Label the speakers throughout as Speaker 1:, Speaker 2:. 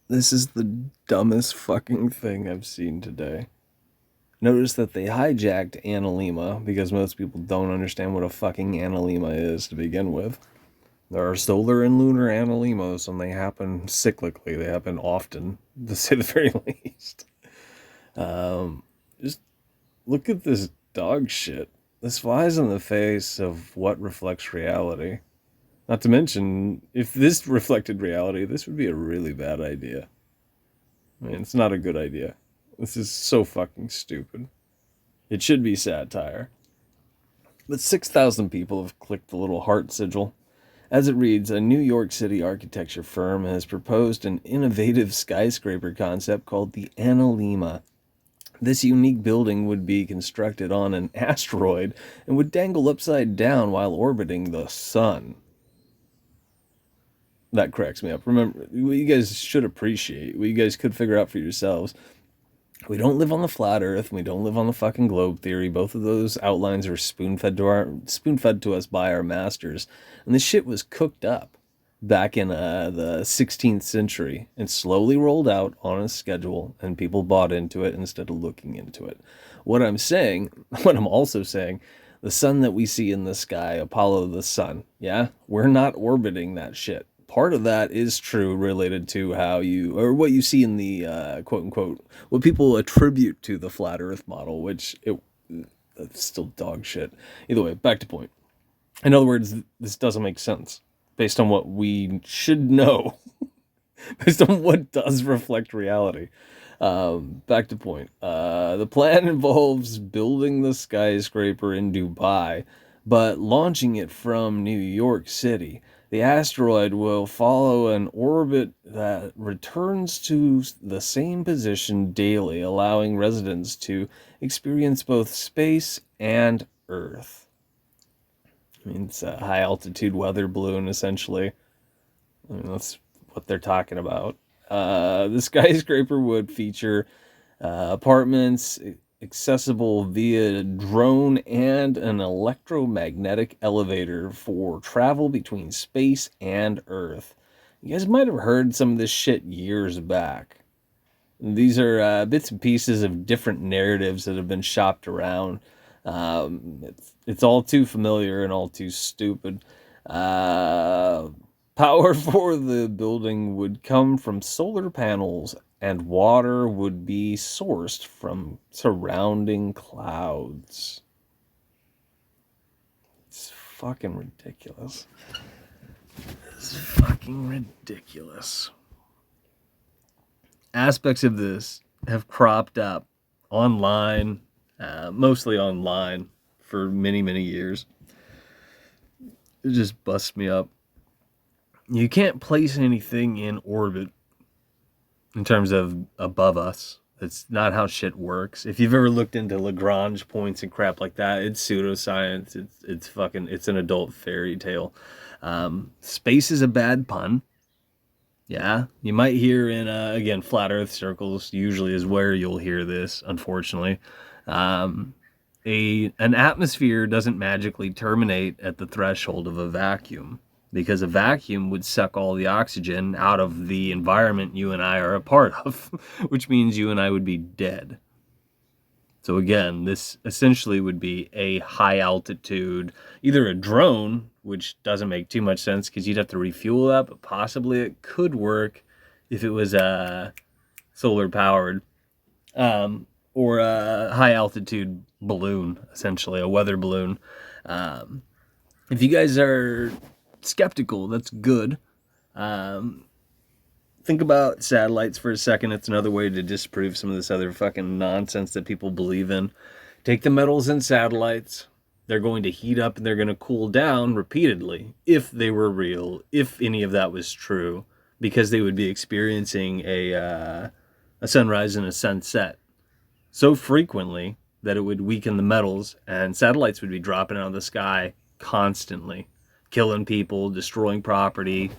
Speaker 1: This is the dumbest fucking thing I've seen today. Notice that they hijacked Analema because most people don't understand what a fucking Analema is to begin with. There are solar and lunar Analemos, and they happen cyclically. They happen often, to say the very least. Just look at this dog shit. This flies in the face of what reflects reality. Not to mention, if this reflected reality, this would be a really bad idea. I mean, it's not a good idea. This is so fucking stupid. It should be satire. But 6,000 people have clicked the little heart sigil. As it reads, a New York City architecture firm has proposed an innovative skyscraper concept called the Analema. This unique building would be constructed on an asteroid and would dangle upside down while orbiting the sun. That cracks me up. Remember, what you guys should appreciate, what you guys could figure out for yourselves. We don't live on the flat Earth. We don't live on the fucking globe theory. Both of those outlines are spoon-fed to us by our masters, and this shit was cooked up back in the 16th century and slowly rolled out on a schedule, and people bought into it instead of looking into it. What I'm also saying, the sun that we see in the sky, Apollo the sun, yeah, we're not orbiting that shit. Part of that is true related to how you, or what you see in the quote unquote, what people attribute to the flat earth model, it's still dog shit. Either way, back to point. In other words, this doesn't make sense based on what we should know, based on what does reflect reality. Back to point. The plan involves building the skyscraper in Dubai, but launching it from New York City. The asteroid will follow an orbit that returns to the same position daily, allowing residents to experience both space and Earth. I mean, it's a high altitude weather balloon, essentially. I mean, that's what they're talking about. The skyscraper would feature apartments accessible via drone and an electromagnetic elevator for travel between space and Earth. You guys might have heard some of this shit years back. These are bits and pieces of different narratives that have been shopped around. It's all too familiar and all too stupid. Power for the building would come from solar panels, and water would be sourced from surrounding clouds. It's fucking ridiculous. It's fucking ridiculous. Aspects of this have cropped up online, mostly online, for many, many years. It just busts me up. You can't place anything in orbit in terms of above us. That's not how shit works. If you've ever looked into Lagrange points and crap like that, it's pseudoscience. It's an adult fairy tale. Space is a bad pun. Yeah, you might hear in again flat Earth circles. Usually is where you'll hear this. Unfortunately, an atmosphere doesn't magically terminate at the threshold of a vacuum, because a vacuum would suck all the oxygen out of the environment you and I are a part of, which means you and I would be dead. So again, this essentially would be a high altitude, either a drone, which doesn't make too much sense because you'd have to refuel that, but possibly it could work if it was solar powered, or a high altitude balloon, essentially a weather balloon. If you guys are skeptical, that's good. Think about satellites for a second. It's another way to disprove some of this other fucking nonsense that people believe in. Take the metals in satellites. They're going to heat up and they're going to cool down repeatedly if they were real, if any of that was true, because they would be experiencing a sunrise and a sunset so frequently that it would weaken the metals, and satellites would be dropping out of the sky constantly, killing people, destroying property,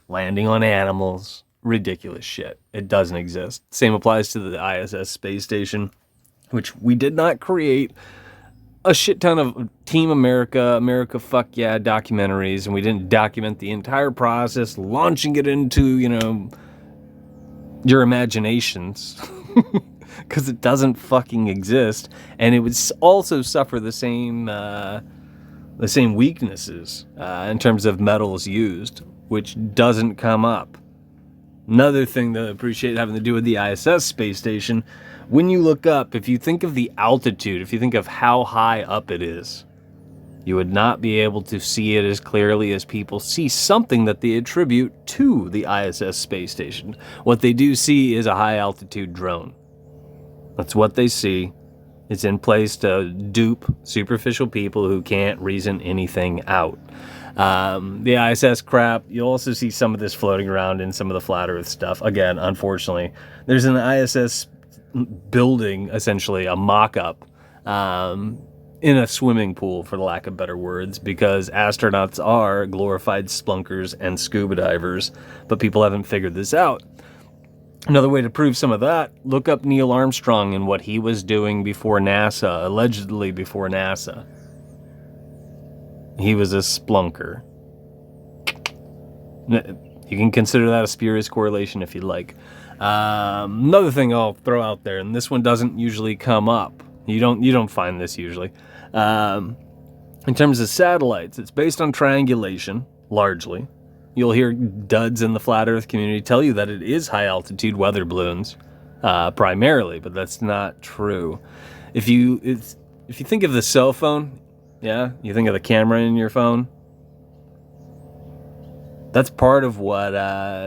Speaker 1: landing on animals. Ridiculous shit. It doesn't exist. Same applies to the ISS space station, which we did not create. A shit ton of Team America fuck yeah documentaries, and we didn't document the entire process, launching it into, your imaginations, because it doesn't fucking exist, and it would also suffer the same weaknesses in terms of metals used, which doesn't come up. Another thing that I appreciate having to do with the ISS space station, when you look up, if you think of the altitude, if you think of how high up it is, you would not be able to see it as clearly as people see something that they attribute to the ISS space station. What they do see is a high altitude drone. That's what they see. It's in place to dupe superficial people who can't reason anything out. The ISS crap, you'll also see some of this floating around in some of the flat earth stuff. Again, unfortunately, there's an ISS building, essentially a mock-up, in a swimming pool, for the lack of better words, because astronauts are glorified splunkers and scuba divers, but people haven't figured this out. Another way to prove some of that, look up Neil Armstrong and what he was doing before NASA, allegedly before NASA. He was a splunker. You can consider that a spurious correlation if you'd like. Another thing I'll throw out there, and this one doesn't usually come up. You don't find this usually. In terms of satellites, it's based on triangulation, largely. You'll hear duds in the flat earth community tell you that it is high altitude weather balloons, primarily, but that's not true. If you think of the cell phone, yeah, you think of the camera in your phone, that's part of what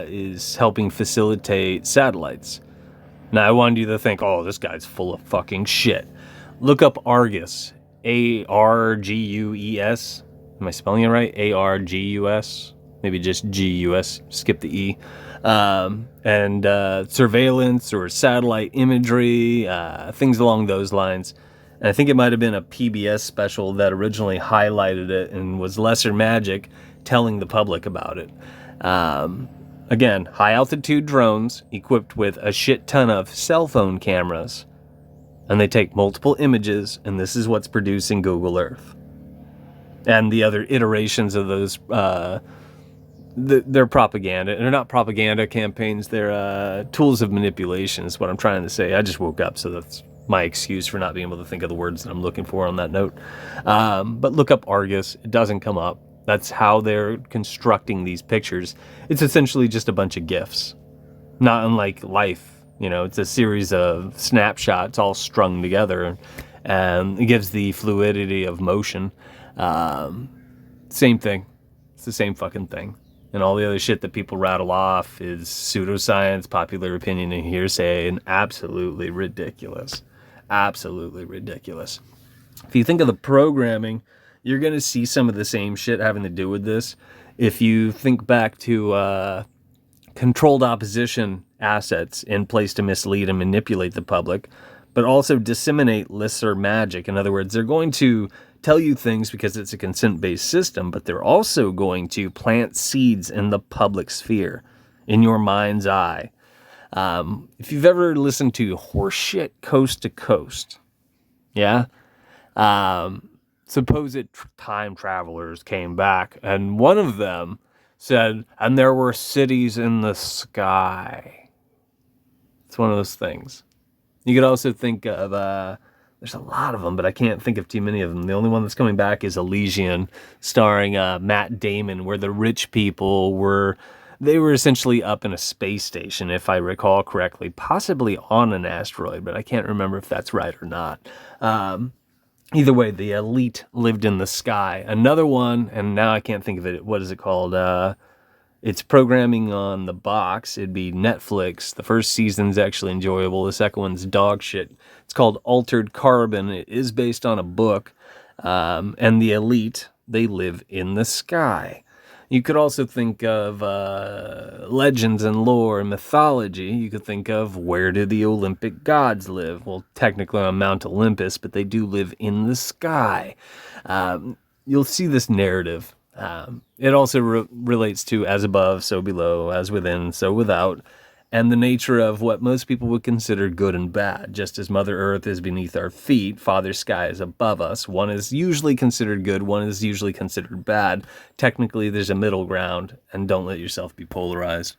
Speaker 1: is helping facilitate satellites. Now, I wanted you to think, oh, this guy's full of fucking shit. Look up Argus, A-R-G-U-E-S. Am I spelling it right? A-R-G-U-S? Maybe just G-U-S, skip the E. And surveillance or satellite imagery, things along those lines. And I think it might have been a PBS special that originally highlighted it and was Lesser Magic telling the public about it. Again, high-altitude drones equipped with a shit ton of cell phone cameras. And they take multiple images, and this is what's producing Google Earth. And the other iterations of those, they're propaganda. They're not propaganda campaigns, they're tools of manipulation is what I'm trying to say. I just woke up, so that's my excuse for not being able to think of the words that I'm looking for on that note. But look up Argus, it doesn't come up. That's how they're constructing these pictures. It's essentially just a bunch of GIFs. Not unlike life. You know, it's a series of snapshots all strung together, and it gives the fluidity of motion. Same thing. It's the same fucking thing. And all the other shit that people rattle off is pseudoscience, popular opinion, and hearsay, and absolutely ridiculous. Absolutely ridiculous. If you think of the programming, you're going to see some of the same shit having to do with this. If you think back to controlled opposition assets in place to mislead and manipulate the public, but also disseminate lesser magic. In other words, they're going to tell you things because it's a consent-based system, but they're also going to plant seeds in the public sphere, in your mind's eye. If you've ever listened to Horseshit Coast to Coast, yeah? Supposed time travelers came back, and one of them said, and there were cities in the sky. It's one of those things. You could also think of, there's a lot of them, but I can't think of too many of them. The only one that's coming back is Elysian, starring Matt Damon, where the rich people were essentially up in a space station, if I recall correctly, possibly on an asteroid, but I can't remember if that's right or not. Either way, the elite lived in the sky. Another one, and now I can't think of it, what is it called? It's programming on the box. It'd be Netflix. The first season's actually enjoyable. The second one's dog shit. It's called Altered Carbon. It is based on a book. And the elite, they live in the sky. You could also think of legends and lore and mythology. You could think of, where do the Olympic gods live? Well, technically on Mount Olympus, but they do live in the sky. You'll see this narrative. It also relates to as above, so below, as within, so without, and the nature of what most people would consider good and bad. Just as Mother Earth is beneath our feet, Father Sky is above us. One is usually considered good, one is usually considered bad. Technically, there's a middle ground, and don't let yourself be polarized.